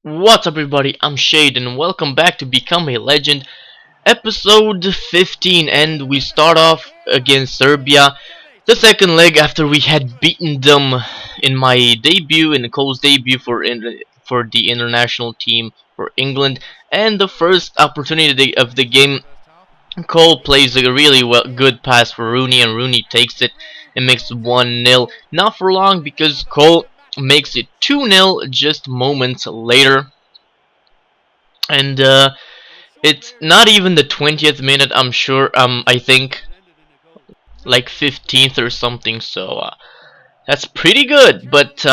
What's up everybody, I'm Shade and welcome back to Become a Legend episode 15, and we start off against Serbia, the second leg after we had beaten them in my debut, in Cole's debut for the international team for England, and the first opportunity of the game. Cole plays a really good pass for Rooney, and Rooney takes it and makes it 1-0. Not for long, because Cole makes it 2-0 just moments later. And it's not even the 20th minute, I'm sure. I think like 15th or something. So that's pretty good. But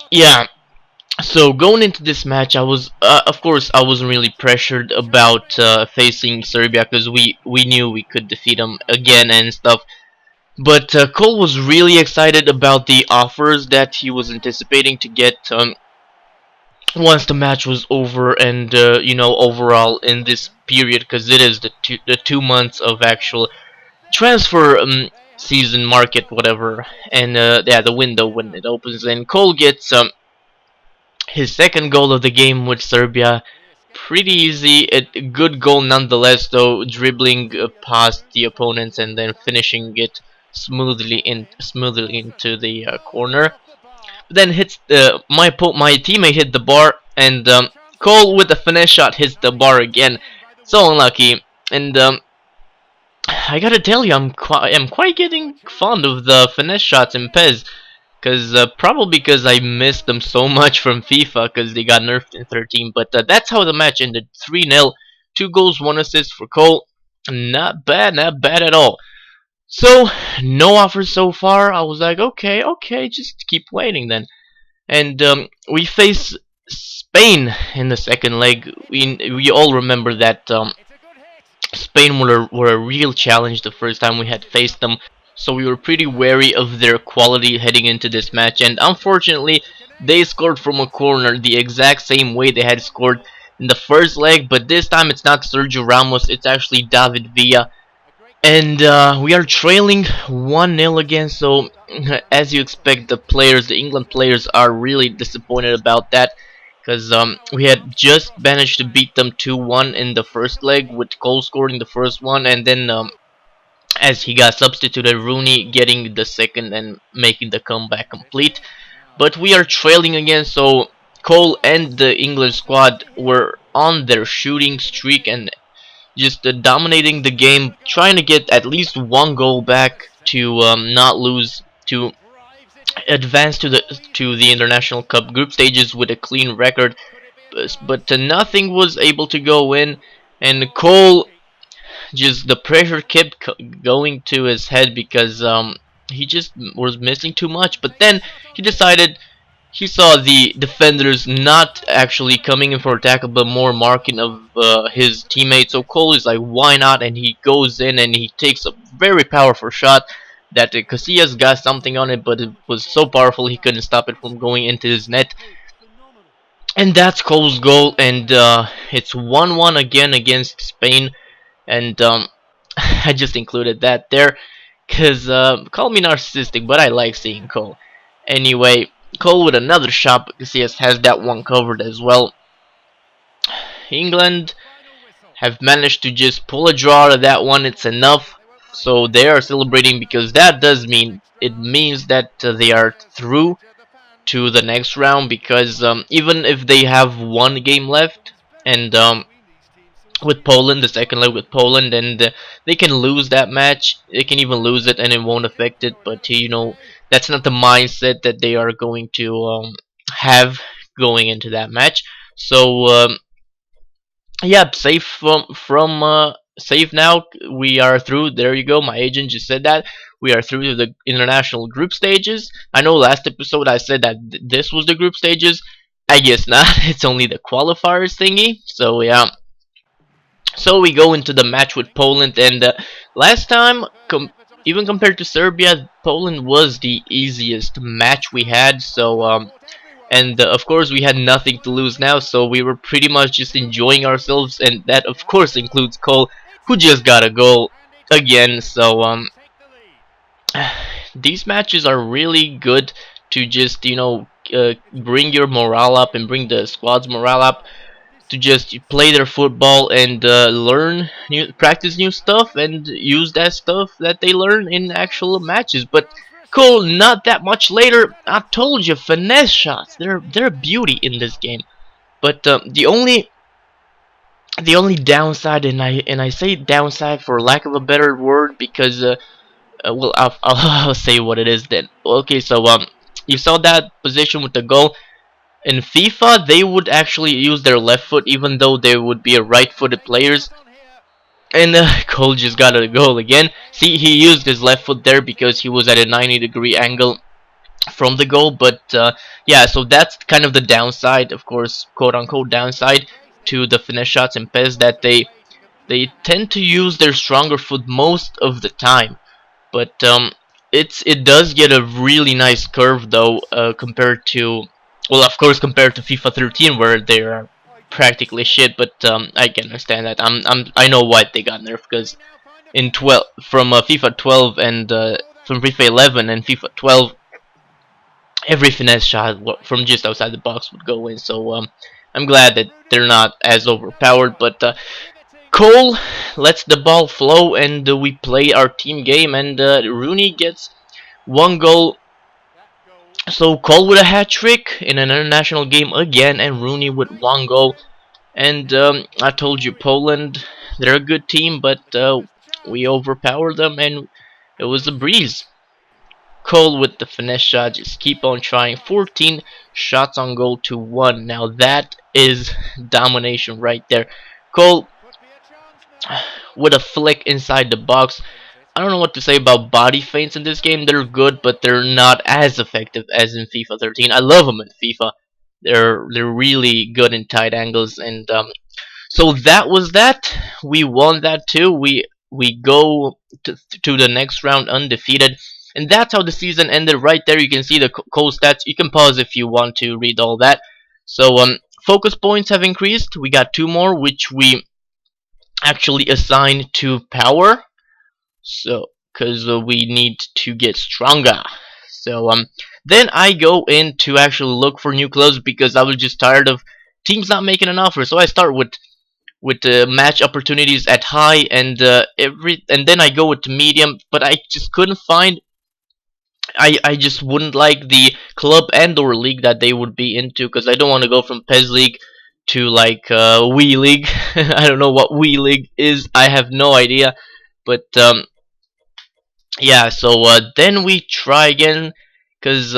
yeah. So going into this match, I was, of course, I wasn't really pressured about facing Serbia because we knew we could defeat them again and stuff. But Cole was really excited about the offers that he was anticipating to get once the match was over, and overall in this period, because it is the 2 months of actual transfer season market, whatever, and yeah, the window when it opens, and Cole gets his second goal of the game with Serbia. Pretty easy, a good goal nonetheless, though, dribbling past the opponents and then finishing it smoothly into the corner. But then hits my teammate hit the bar, and Cole with the finesse shot hits the bar again. So unlucky. And I gotta tell you, I'm quite getting fond of the finesse shots in PES. Cause probably because I missed them so much from FIFA, because they got nerfed in 13. But that's how the match ended: 3-0, 2 goals, 1 assist for Cole. Not bad at all. So no offers so far. I was like, okay, just keep waiting then. And we face Spain in the second leg. We all remember that Spain were a real challenge the first time we had faced them, so we were pretty wary of their quality heading into this match. And unfortunately, they scored from a corner the exact same way they had scored in the first leg, but this time it's not Sergio Ramos, it's actually David Villa. And we are trailing 1-0 again, so as you expect, the England players are really disappointed about that, because we had just managed to beat them 2-1 in the first leg, with Cole scoring the first one, and then as he got substituted, Rooney getting the second and making the comeback complete. But we are trailing again, so Cole and the England squad were on their shooting streak and just dominating the game, trying to get at least 1 goal back to not lose, to advance to the International Cup group stages with a clean record. But nothing was able to go in, and Cole, just the pressure kept going to his head, because he just was missing too much. But then he decided, he saw the defenders not actually coming in for a tackle, but more marking of his teammates. So Cole is like, why not? And he goes in and he takes a very powerful shot that Casillas got something on it, but it was so powerful he couldn't stop it from going into his net. And that's Cole's goal, and it's 1-1 again against Spain. And I just included that there, because call me narcissistic, but I like seeing Cole. Anyway, Cole with another shot, but Casillas has that one covered as well. England have managed to just pull a draw out of that one. It's enough. So they are celebrating, because that does mean, it means that they are through to the next round, because even if they have one game left, and with Poland, the second leg with Poland, and they can lose that match. They can even lose it, and it won't affect it. But that's not the mindset that they are going to have going into that match. So yeah, safe safe now. We are through. There you go. My agent just said that we are through to the international group stages. I know last episode I said that this was the group stages. I guess not. It's only the qualifiers thingy. So yeah. So we go into the match with Poland, and last time, even compared to Serbia, Poland was the easiest match we had. So, and of course we had nothing to lose now, so we were pretty much just enjoying ourselves, and that of course includes Cole, who just got a goal again. So, these matches are really good to just bring your morale up and bring the squad's morale up to just play their football and practice new stuff and use that stuff that they learn in actual matches. But cool, not that much later, I told you, finesse shots. They're a beauty in this game. But the only downside, and I say downside for lack of a better word, because well, I'll say what it is then. Okay, so you saw that position with the goal. In FIFA, they would actually use their left foot, even though they would be a right-footed players. And Cole just got a goal again. See, he used his left foot there because he was at a 90-degree angle from the goal. But yeah, so that's kind of the downside, of course, quote-unquote downside to the finesse shots in PES, that they tend to use their stronger foot most of the time. But it does get a really nice curve though, compared to, well, of course, compared to FIFA 13, where they are practically shit. But I can understand that. I know why they got nerfed, because in 12 from FIFA 12 and from FIFA 11 and FIFA 12, every finesse shot from just outside the box would go in. So I'm glad that they're not as overpowered. But Cole lets the ball flow, and we play our team game, and Rooney gets one goal. So Cole with a hat trick in an international game again, and Rooney with one goal. And I told you, Poland, they're a good team, but we overpowered them, and it was a breeze. Cole with the finesse shot, just keep on trying. 14 shots on goal to 1. Now that is domination right there. Cole with a flick inside the box. I don't know what to say about body feints in this game. They're good, but they're not as effective as in FIFA 13. I love them in FIFA. They're really good in tight angles, and so that was that. We won that too. We go to the next round undefeated, and that's how the season ended. Right there, you can see the Cole stats. You can pause if you want to read all that. So focus points have increased. We got 2 more, which we actually assign to power. So, because we need to get stronger. So then I go in to actually look for new clubs, because I was just tired of teams not making an offer. So I start with match opportunities at high, and and then I go with medium, but I just couldn't find. I just wouldn't like the club and or league that they would be into, because I don't want to go from PES League to like Wii League. I don't know what Wii League is. I have no idea. But yeah, so then we try again, because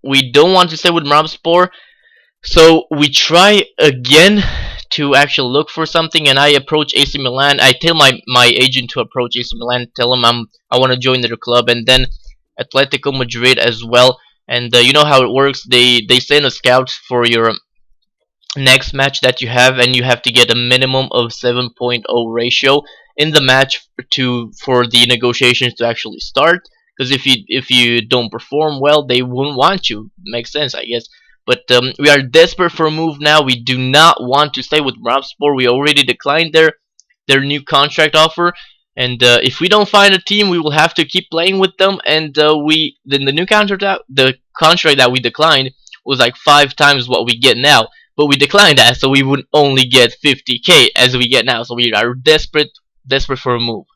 we don't want to stay with Mrabspor. So we try again to actually look for something, and I approach AC Milan. I tell my agent to approach AC Milan, tell him I want to join their club, and then Atletico Madrid as well. And you know how it works. They send a scout for your next match that you have, and you have to get a minimum of 7.0 ratio in the match for the negotiations to actually start. Because if you don't perform well, they wouldn't want you. Makes sense, I guess. But we are desperate for a move now. We do not want to stay with Mrabspor. We already declined their new contract offer, and if we don't find a team, we will have to keep playing with them. And then the new contract, the contract that we declined, was like 5 times what we get now. But we declined that, so we would only get 50k as we get now. So we are desperate for a move.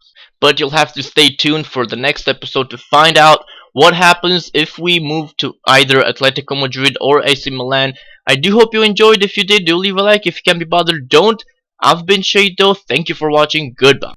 But you'll have to stay tuned for the next episode to find out what happens if we move to either Atletico Madrid or AC Milan. I do hope you enjoyed. If you did, do leave a like. If you can't be bothered, don't. I've been Shado. Thank you for watching. Goodbye.